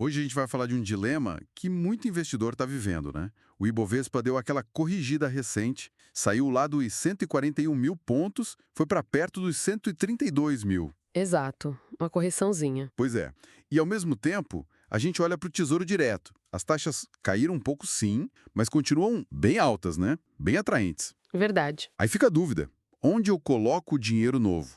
Hoje a gente vai falar de um dilema que muito investidor está vivendo, né? O Ibovespa deu aquela corrigida recente, saiu lá dos 141 mil pontos, foi para perto dos 132 mil. Exato, uma correçãozinha. Pois é. E ao mesmo tempo, a gente olha para o Tesouro Direto. As taxas caíram um pouco sim, mas continuam bem altas, né? Bem atraentes. Verdade. Aí fica a dúvida, onde eu coloco o dinheiro novo?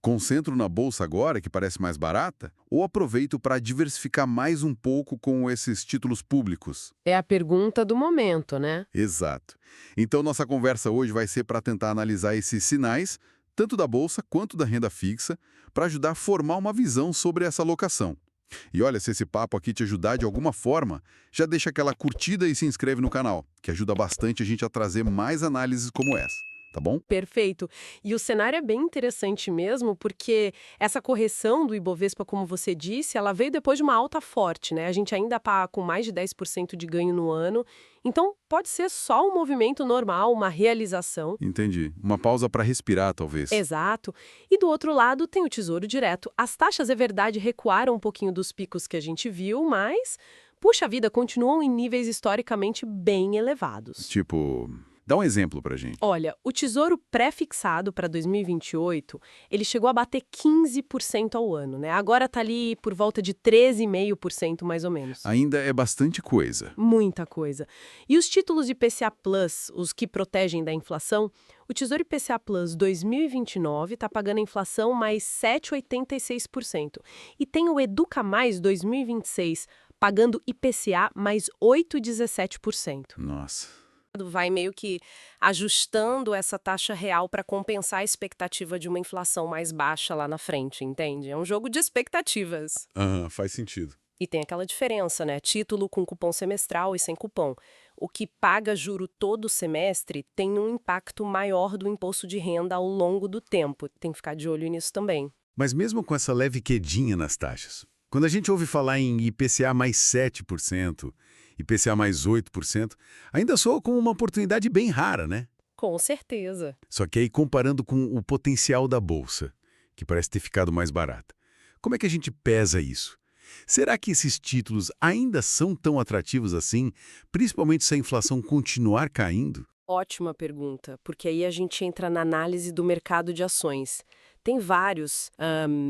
Concentro na bolsa agora, que parece mais barata, ou aproveito para diversificar mais um pouco com esses títulos públicos? É a pergunta do momento, né? Exato. Então, nossa conversa hoje vai ser para tentar analisar esses sinais, tanto da bolsa quanto da renda fixa, para ajudar a formar uma visão sobre essa alocação. E olha, se esse papo aqui te ajudar de alguma forma, já deixa aquela curtida e se inscreve no canal, que ajuda bastante a gente a trazer mais análises como essa, tá bom? Perfeito. E o cenário é bem interessante mesmo, porque essa correção do Ibovespa, como você disse, ela veio depois de uma alta forte, né? A gente ainda está com mais de 10% de ganho no ano. Então, pode ser só um movimento normal, uma realização. Entendi. Uma pausa para respirar, talvez. Exato. E do outro lado tem o Tesouro Direto. As taxas, é verdade, recuaram um pouquinho dos picos que a gente viu, mas, puxa vida, continuam em níveis historicamente bem elevados. Tipo, dá um exemplo pra gente. Olha, o Tesouro pré-fixado para 2028, ele chegou a bater 15% ao ano, né? Agora tá ali por volta de 13,5% mais ou menos. Ainda é bastante coisa. Muita coisa. E os títulos de IPCA Plus, os que protegem da inflação, o Tesouro IPCA Plus 2029 está pagando a inflação mais 7,86%. E tem o Educa Mais 2026 pagando IPCA mais 8,17%. Nossa. Vai meio que ajustando essa taxa real para compensar a expectativa de uma inflação mais baixa lá na frente, entende? É um jogo de expectativas. Aham, faz sentido. E tem aquela diferença, né? Título com cupom semestral e sem cupom. O que paga juro todo semestre tem um impacto maior do imposto de renda ao longo do tempo. Tem que ficar de olho nisso também. Mas mesmo com essa leve quedinha nas taxas, quando a gente ouve falar em IPCA mais 7%, IPCA mais 8%, ainda soa como uma oportunidade bem rara, né? Com certeza. Só que aí comparando com o potencial da bolsa, que parece ter ficado mais barata. Como é que a gente pesa isso? Será que esses títulos ainda são tão atrativos assim, principalmente se a inflação continuar caindo? Ótima pergunta, porque aí a gente entra na análise do mercado de ações. Tem vários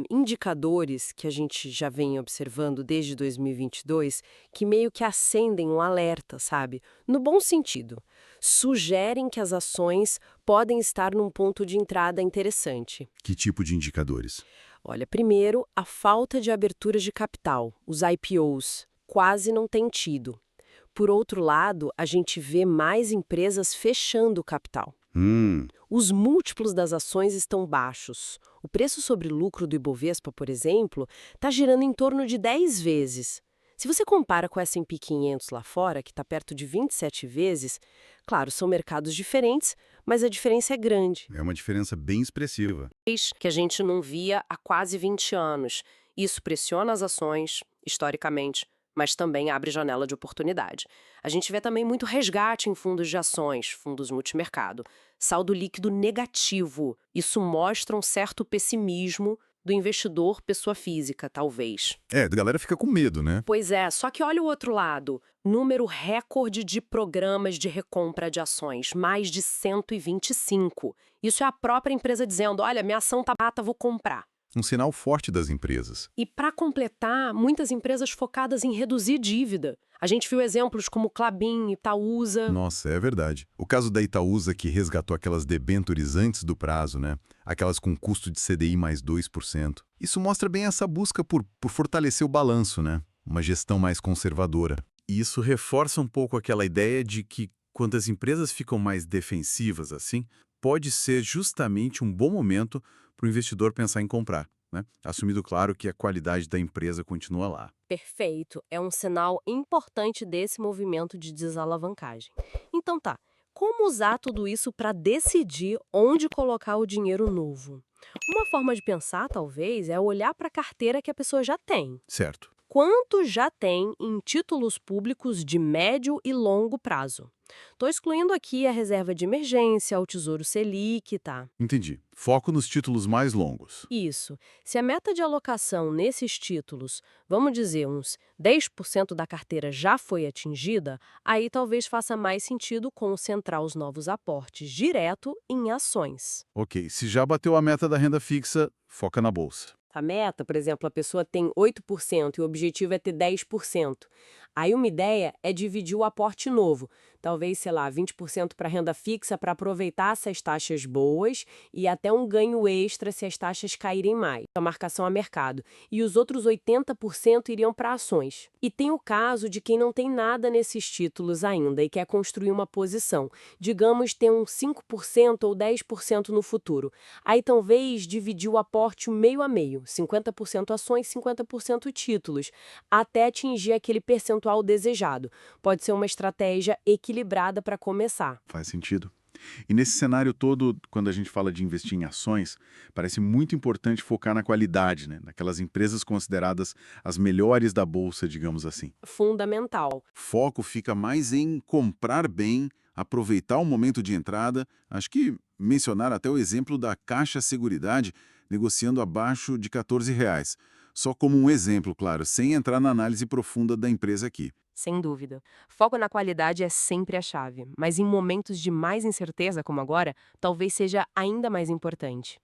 indicadores que a gente já vem observando desde 2022 que meio que acendem um alerta, sabe? No bom sentido. Sugerem que as ações podem estar num ponto de entrada interessante. Que tipo de indicadores? Olha, primeiro, a falta de aberturas de capital, os IPOs, quase não tem tido. Por outro lado, a gente vê mais empresas fechando o capital. Os múltiplos das ações estão baixos. O preço sobre lucro do Ibovespa, por exemplo, está girando em torno de 10 vezes. Se você compara com o S&P 500 lá fora, que está perto de 27 vezes, claro, são mercados diferentes, mas a diferença é grande. É uma diferença bem expressiva. Que a gente não via há quase 20 anos. Isso pressiona as ações, historicamente, mas também abre janela de oportunidade. A gente vê também muito resgate em fundos de ações, fundos multimercado. Saldo líquido negativo. Isso mostra um certo pessimismo do investidor pessoa física, talvez. É, a galera fica com medo, né? Pois é, só que olha o outro lado. Número recorde de programas de recompra de ações, mais de 125. Isso é a própria empresa dizendo, olha, minha ação tá barata, vou comprar. Um sinal forte das empresas. E para completar, muitas empresas focadas em reduzir dívida. A gente viu exemplos como Klabin, Itaúsa. Nossa, é verdade. O caso da Itaúsa que resgatou aquelas debêntures antes do prazo, né? Aquelas com custo de CDI mais 2%. Isso mostra bem essa busca por fortalecer o balanço, né? Uma gestão mais conservadora. E isso reforça um pouco aquela ideia de que, quando as empresas ficam mais defensivas assim, pode ser justamente um bom momento para o investidor pensar em comprar, né? Assumindo, claro, que a qualidade da empresa continua lá. Perfeito, é um sinal importante desse movimento de desalavancagem. Então tá, como usar tudo isso para decidir onde colocar o dinheiro novo? Uma forma de pensar, talvez, é olhar para a carteira que a pessoa já tem. Certo. quanto já tem em títulos públicos de médio e longo prazo. Estou excluindo aqui a reserva de emergência, o Tesouro Selic, tá? Entendi. Foco nos títulos mais longos. Isso. Se a meta de alocação nesses títulos, vamos dizer, uns 10% da carteira já foi atingida, aí talvez faça mais sentido concentrar os novos aportes direto em ações. Ok, se já bateu a meta da renda fixa, foca na bolsa. A meta, por exemplo, a pessoa tem 8% e o objetivo é ter 10%. Aí uma ideia é dividir o aporte novo. Talvez, sei lá, 20% para renda fixa para aproveitar essas taxas boas e até um ganho extra se as taxas caírem mais. A marcação a mercado. E os outros 80% iriam para ações. E tem o caso de quem não tem nada nesses títulos ainda e quer construir uma posição. Digamos, ter uns 5% ou 10% no futuro. Aí talvez dividir o aporte meio a meio. 50% ações, 50% títulos, até atingir aquele percentual desejado. Pode ser uma estratégia equilibrada para começar. Faz sentido. E nesse cenário todo, quando a gente fala de investir em ações, parece muito importante focar na qualidade, né? Naquelas empresas consideradas as melhores da bolsa, digamos assim. Fundamental. Foco fica mais em comprar bem, aproveitar o momento de entrada. Acho que mencionar até o exemplo da Caixa Seguridade negociando abaixo de R$ 14. Só como um exemplo, claro, sem entrar na análise profunda da empresa aqui. Sem dúvida. Foco na qualidade é sempre a chave, mas em momentos de mais incerteza, como agora, talvez seja ainda mais importante.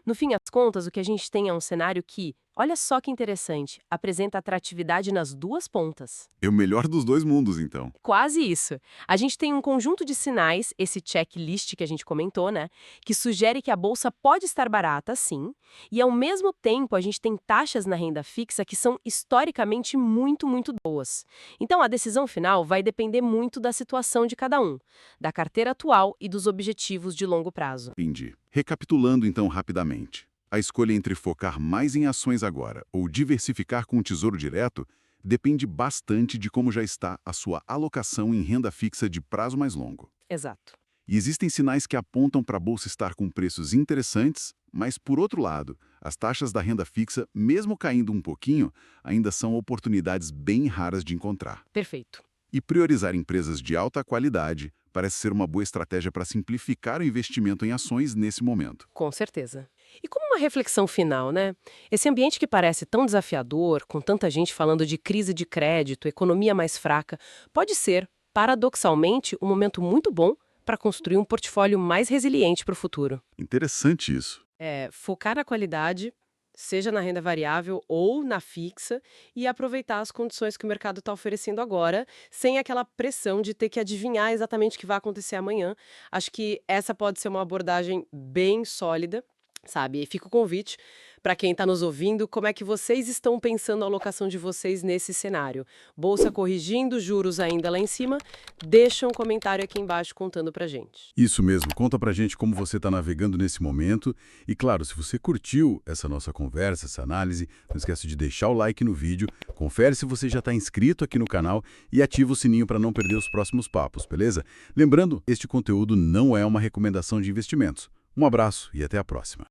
No fim das contas, o que a gente tem é um cenário que, olha só que interessante, apresenta atratividade nas duas pontas. É o melhor dos dois mundos, então. Quase isso. A gente tem um conjunto de sinais, esse checklist que a gente comentou, né, que sugere que a bolsa pode estar barata, sim, e ao mesmo tempo a gente tem taxas na renda fixa que são historicamente muito, muito boas. Então a decisão final vai depender muito da situação de cada um, da carteira atual e dos objetivos de longo prazo. Entendi. Recapitulando então rapidamente. A escolha entre focar mais em ações agora ou diversificar com o Tesouro Direto depende bastante de como já está a sua alocação em renda fixa de prazo mais longo. Exato. E existem sinais que apontam para a bolsa estar com preços interessantes, mas, por outro lado, as taxas da renda fixa, mesmo caindo um pouquinho, ainda são oportunidades bem raras de encontrar. Perfeito. E priorizar empresas de alta qualidade parece ser uma boa estratégia para simplificar o investimento em ações nesse momento. Com certeza. E como uma reflexão final, né? Esse ambiente que parece tão desafiador, com tanta gente falando de crise de crédito, economia mais fraca, pode ser, paradoxalmente, um momento muito bom para construir um portfólio mais resiliente para o futuro. Interessante isso. Focar na qualidade, seja na renda variável ou na fixa, e aproveitar as condições que o mercado está oferecendo agora, sem aquela pressão de ter que adivinhar exatamente o que vai acontecer amanhã. Acho que essa pode ser uma abordagem bem sólida, sabe? E fica o convite para quem está nos ouvindo, como é que vocês estão pensando a alocação de vocês nesse cenário? Bolsa corrigindo, juros ainda lá em cima? Deixa um comentário aqui embaixo contando pra gente. Isso mesmo, conta pra gente como você está navegando nesse momento. E claro, se você curtiu essa nossa conversa, essa análise, não esquece de deixar o like no vídeo, confere se você já está inscrito aqui no canal e ativa o sininho para não perder os próximos papos, beleza? Lembrando, este conteúdo não é uma recomendação de investimentos. Um abraço e até a próxima.